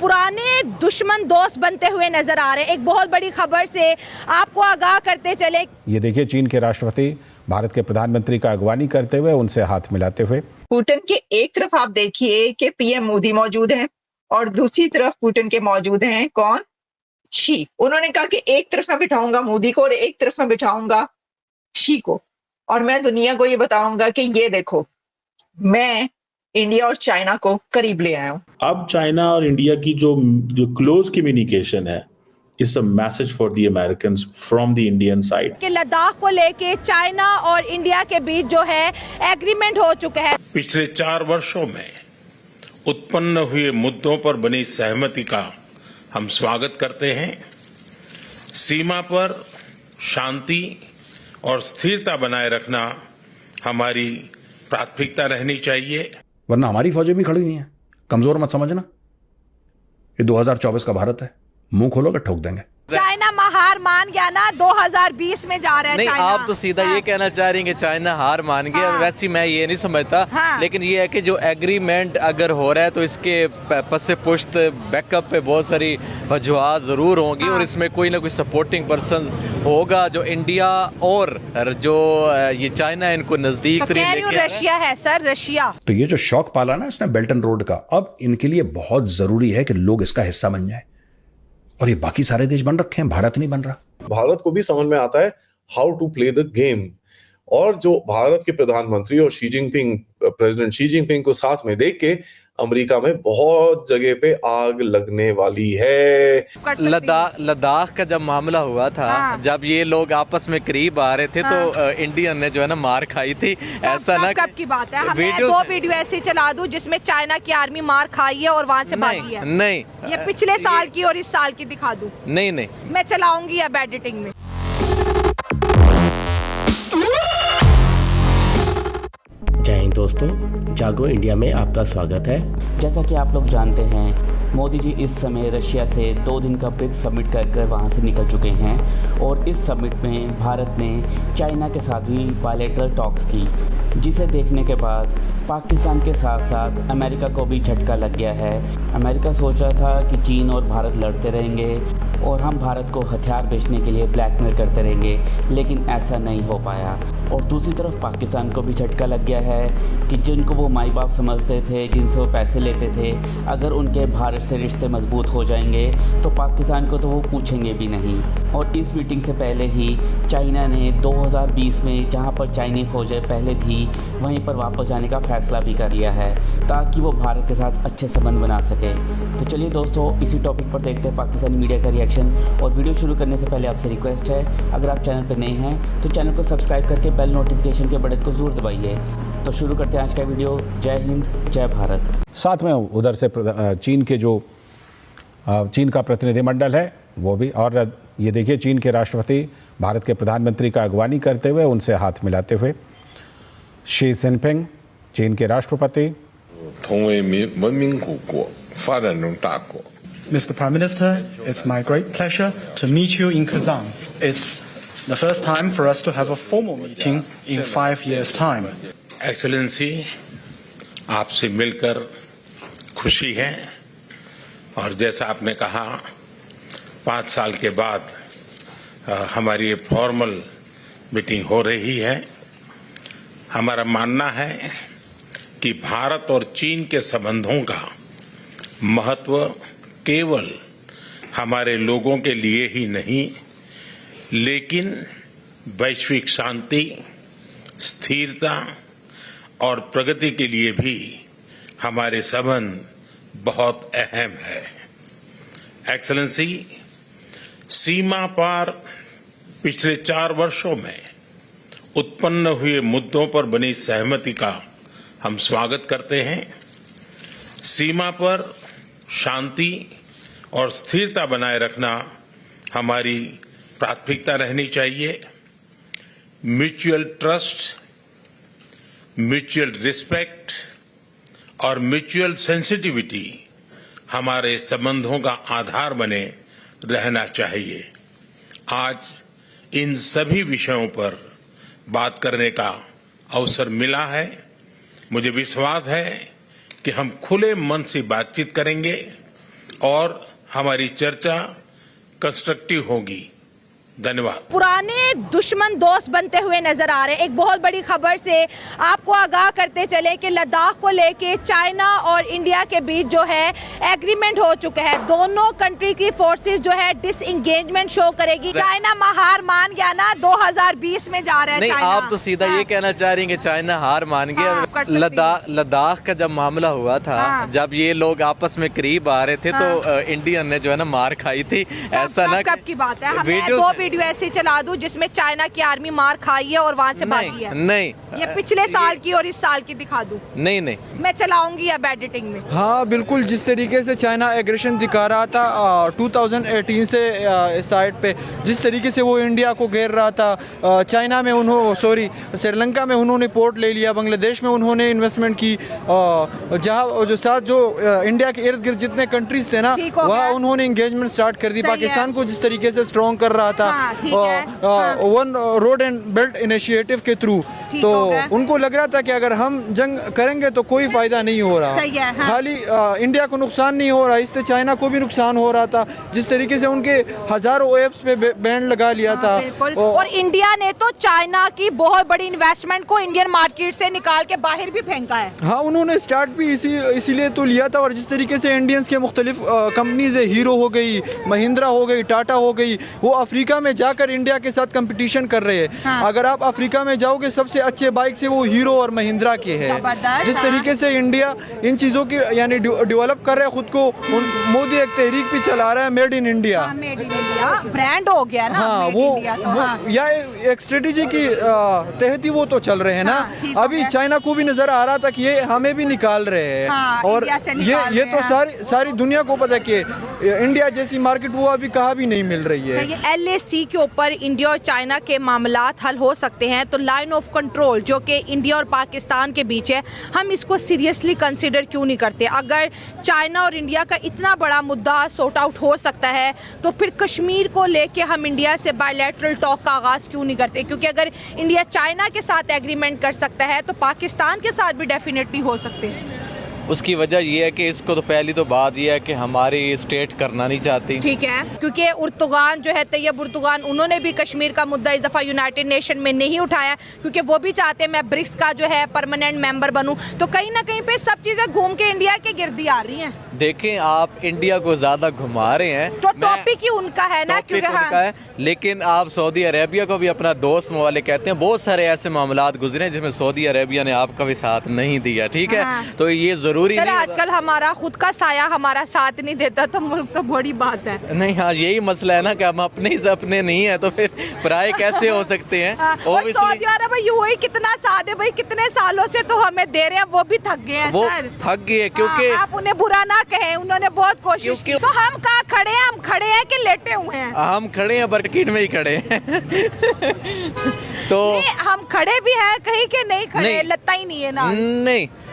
पुराने दुश्मन दोस्त बनते हुए नजर आ रहे हैं। एक बहुत बड़ी खबर से आपको आगाह करते चले। ये देखिए, चीन के राष्ट्रपति भारत के प्रधानमंत्री का अगवानी करते हुए, उनसे हाथ मिलाते हुए। पुतिन के एक तरफ आप देखिए कि पीएम मोदी मौजूद हैं और दूसरी तरफ पुतिन के मौजूद हैं कौन? शी। उन्होंने कहा कि एक तरफ मैं बिठाऊंगा मोदी को और एक तरफ मैं बिठाऊंगा शी को, और मैं दुनिया को ये बताऊंगा कि ये देखो, मैं इंडिया और चाइना को करीब ले आया हूं। अब चाइना और इंडिया की जो क्लोज कम्युनिकेशन है, it's a message for the Americans from the Indian side कि लद्दाख को लेके चाइना और इंडिया के बीच जो है एग्रीमेंट हो चुका है। पिछले 4 वर्षों में उत्पन्न हुए मुद्दों पर बनी सहमति का हम स्वागत करते हैं। सीमा पर शांति और स्थिरता बनाए रखना हमारी प्राथमिकता रहनी चाहिए, वरना हमारी फौजें भी खड़ी हुई हैं। कमजोर मत समझना, ये 2024 का भारत है, मुंह खोलोगे ठोक देंगे। चाइना हार मान गया ना, 2020 में जा रहा है। नहीं, चाइना। आप तो सीधा ये कहना चाह रही हैं कि चाइना हार मान गया। वैसे मैं ये नहीं समझता, लेकिन ये है कि जो एग्रीमेंट अगर हो रहा है तो इसके पस पुश्त बैकअप पे बहुत सारी वजूहात जरूर होंगी और इसमें कोई ना कोई सपोर्टिंग पर्सन होगा जो इंडिया और जो ये चाइना इनको नजदीक तो रशिया है सर, रशिया। तो ये जो शौक पाला ना इसने बेल्ट एंड रोड का, अब इनके लिए बहुत जरूरी है कि लोग इसका हिस्सा बन जाए। और ये बाकी सारे देश बन रखे हैं, भारत नहीं बन रहा। भारत को भी समझ में आता है how to play the game, और जो भारत के प्रधानमंत्री और प्रेसिडेंट शी जिनपिंग को साथ में देख के अमेरिका में बहुत जगह पे आग लगने वाली है। लद्दाख का जब मामला हुआ था, जब ये लोग आपस में करीब आ रहे थे तो इंडियन ने जो है ना मार खाई थी। ऐसा ना कब की बात है, मैं 2 वीडियो ऐसे चला दूं जिसमें चाइना की आर्मी मार खाई है और वहां से भागी है। नहीं, ये पिछले साल की और इस साल की दिखा दूं। नहीं, मैं चलाऊंगी अब एडिटिंग में। जय हिंद दोस्तों, जागो इंडिया में आपका स्वागत है। जैसा कि आप लोग जानते हैं, मोदी जी इस समय रशिया से 2 दिन का ब्रिक्स समिट कर वहां से निकल चुके हैं और इस समिट में भारत ने चाइना के साथ भी बायलैटरल टॉक्स की, जिसे देखने के बाद पाकिस्तान के साथ साथ अमेरिका को भी झटका लग गया है। अमेरिका सोच रहा था कि चीन और भारत लड़ते रहेंगे और हम भारत को हथियार बेचने के लिए ब्लैकमेल करते रहेंगे, लेकिन ऐसा नहीं हो पाया। और दूसरी तरफ पाकिस्तान को भी झटका लग गया है कि जिनको वो माई बाप समझते थे, जिनसे वो पैसे लेते थे, अगर उनके भारत से रिश्ते मजबूत हो जाएंगे तो पाकिस्तान को तो वो पूछेंगे भी नहीं। और इस मीटिंग से पहले ही चाइना ने 2020 में जहाँ पर चाइनीज फौजें पहले थी वहीं पर वापस जाने का फैसला भी कर लिया है ताकि वो भारत के साथ अच्छे संबंध बना सके। तो चलिए दोस्तों, इसी टॉपिक पर देखते हैं पाकिस्तानी मीडिया का रिएक्शन। और वीडियो शुरू करने से पहले आपसे रिक्वेस्ट है, अगर आप चैनल पर नए हैं तो चैनल को सब्सक्राइब करके बेल नोटिफिकेशन के बटन को जरूर दबाइए। तो शुरू करते हैं आज का वीडियो। जय हिंद, जय भारत। साथ में उधर से चीन का प्रतिनिधिमंडल है वो भी। और ये देखिए, चीन के राष्ट्रपति भारत के प्रधानमंत्री का अगवानी करते हुए, उनसे हाथ मिलाते हुए। शी जिनपिंग चीन के राष्ट्रपति। Mr. Prime Minister, it's my great pleasure to meet you in Kazan. It's the first time for us to have a formal meeting in 5 years' time. Excellency, आपसे मिलकर खुशी है, और जैसा आपने कहा 5 साल के बाद हमारी ये फॉर्मल मीटिंग हो रही है। हमारा मानना है कि भारत और चीन के संबंधों का महत्व केवल हमारे लोगों के लिए ही नहीं, लेकिन वैश्विक शांति, स्थिरता और प्रगति के लिए भी हमारे संबंध बहुत अहम है। एक्सेलेंसी, सीमा पार पिछले 4 वर्षों में उत्पन्न हुए मुद्दों पर बनी सहमति का हम स्वागत करते हैं। सीमा पर शांति और स्थिरता बनाए रखना हमारी प्राथमिकता रहनी चाहिए। म्यूचुअल ट्रस्ट, म्यूचुअल रिस्पेक्ट और म्यूचुअल सेंसिटिविटी हमारे संबंधों का आधार बने रहना चाहिए। आज इन सभी विषयों पर बात करने का अवसर मिला है। मुझे विश्वास है कि हम खुले मन से बातचीत करेंगे और हमारी चर्चा कंस्ट्रक्टिव होगी। धन्यवाद। पुराने दुश्मन दोस्त बनते हुए नजर आ रहे हैं। एक बहुत बड़ी खबर से आपको आगाह करते चले कि लद्दाख को लेके चाइना और इंडिया के बीच जो है एग्रीमेंट हो चुका है। दोनों कंट्री की फोर्सेस जो है डिसएंगेजमेंट शो करेगी। चाइना हार मान गया ना, 2020 में जा रहा है। नहीं, आप तो सीधा ये कहना चाह रही हैं कि चाइना हार मान गया। लद्दाख का जब मामला हुआ था, जब ये लोग आपस में करीब आ रहे थे तो इंडियन ने जो है ना मार खाई थी। ऐसा ना कब की बात है, वीडियो ऐसे चला दूं जिसमें चाइना की आर्मी मार खाई है और वहां से भागी है। नहीं, ये पिछले साल की और इस साल की दिखा दूं। नहीं, मैं चलाऊंगी अब एडिटिंग में। हाँ बिल्कुल, जिस तरीके से चाइना एग्रेशन दिखा रहा था 2018 से साइड पे, जिस तरीके से वो इंडिया को घेर रहा था। चाइना में श्रीलंका में उन्होंने पोर्ट ले लिया, बांग्लादेश में उन्होंने इन्वेस्टमेंट की, जहाँ जो इंडिया के इर्द गिर्द जितने कंट्रीज थे ना, वहाँ उन्होंने इंगेजमेंट स्टार्ट कर दी। पाकिस्तान को जिस तरीके से स्ट्रॉन्ग कर रहा था one road and belt initiative के थ्रू, तो उनको लग रहा था कि अगर हम जंग करेंगे तो कोई फायदा नहीं हो रहा। खाली इंडिया को नुकसान नहीं हो रहा, इससे चाइना को भी नुकसान हो रहा था। जिस तरीके से उनके हजारों एप्स पे बैन लगा लिया था। और इंडिया ने तो चाइना की बहुत बड़ी इन्वेस्टमेंट को इंडियन मार्केट से निकाल के बाहर भी फेंका है। हाँ, उन्होंने स्टार्ट भी इसीलिए तो लिया था। और जिस तरीके से इंडियंस के मुख्तलिफ कंपनीज है, हीरो हो गई, महिंद्रा हो गई, टाटा हो गई, वो अफ्रीका में जाकर इंडिया के साथ कंपटीशन कर रहे हैं। अगर आप अफ्रीका में जाओगे, सबसे अच्छे बाइक से वो हीरो और महिंद्रा के हैं। जिस तरीके से इंडिया इन चीज़ों की यानी डेवलप कर रहा है खुद को, मोदी एक तहरीक भी चला रहा है, मेड इन इंडिया। ब्रांड हो गया ना। हाँ, वो या एक स्ट्रेटेजी की तहत ही वो तो चल रहे हैं ना। अभी चाइना को भी नजर आ रहा था कि ये हमें भी निकाल रहे हैं। और ये तो सारी दुनिया को पता है कि इंडिया जैसी मार्केट वो अभी कहाँ भी नहीं मिल रही है। LAC के ऊपर इंडिया और चाइना के मामलात हल हो सकते हैं, तो लाइन ऑफ कंट्रोल जो कि इंडिया और पाकिस्तान के बीच है, हम इसको सीरियसली कंसिडर क्यों नहीं करते? अगर चाइना और इंडिया का इतना बड़ा मुद्दा सॉर्ट आउट हो सकता है, तो फिर कश्मीर को लेके हम इंडिया से बायलैटरल टॉक का आगाज़ क्यों नहीं करते? क्योंकि अगर इंडिया चाइना के साथ एग्रीमेंट कर सकता है तो पाकिस्तान के साथ भी डेफिनेटली हो सकते हैं। उसकी वजह यह है कि इसको तो पहली तो बात यह है कि हमारी स्टेट करना नहीं चाहती। ठीक है, क्योंकि उर्तुगान जो है तैयब उर्तुगान, उन्होंने भी कश्मीर का मुद्दा इस दफ़ा यूनाइटेड नेशन में नहीं उठाया, क्योंकि वो भी चाहते हैं मैं ब्रिक्स का जो है परमानेंट मेंबर बनूं। तो कहीं ना कहीं पे सब चीज़ें घूम के इंडिया के गिर्द आ रही हैं। देखें, आप इंडिया को ज़्यादा घुमा रहे हैं, तो टॉपिक ही उनका है ना, क्योंकि उनका है। लेकिन आप सऊदी अरेबिया को भी अपना दोस्त मवाले कहते हैं। बहुत सारे ऐसे मामलात गुजरे जिसमें सऊदी अरेबिया ने आपका भी साथ नहीं दिया। ठीक है, तो ये जरूरी नहीं। आजकल हमारा खुद का साया हमारा साथ नहीं देता तो मुल्क तो बड़ी बात है। नहीं, हाँ, यही मसला है ना कि हम अपने ही अपने नहीं है तो फिर पराये कैसे हो सकते हैं? और सऊदी अरब यूं कितना साथ है भाई, कितने सालों से तो हमें दे रहे हैं, वो भी थक गए हैं। वो थक गए क्योंकि आप उन्हें बुरा ना कहें, उन्होंने बहुत कोशिश की। तो हम कहाँ खड़े हैं? हम खड़े हैं कि लेटे हुए हैं? हम खड़े हैं, बरकीट में ही खड़े हैं। तो हम खड़े भी हैं कहीं के नहीं खड़े, लगता ही नहीं है ना। नहीं,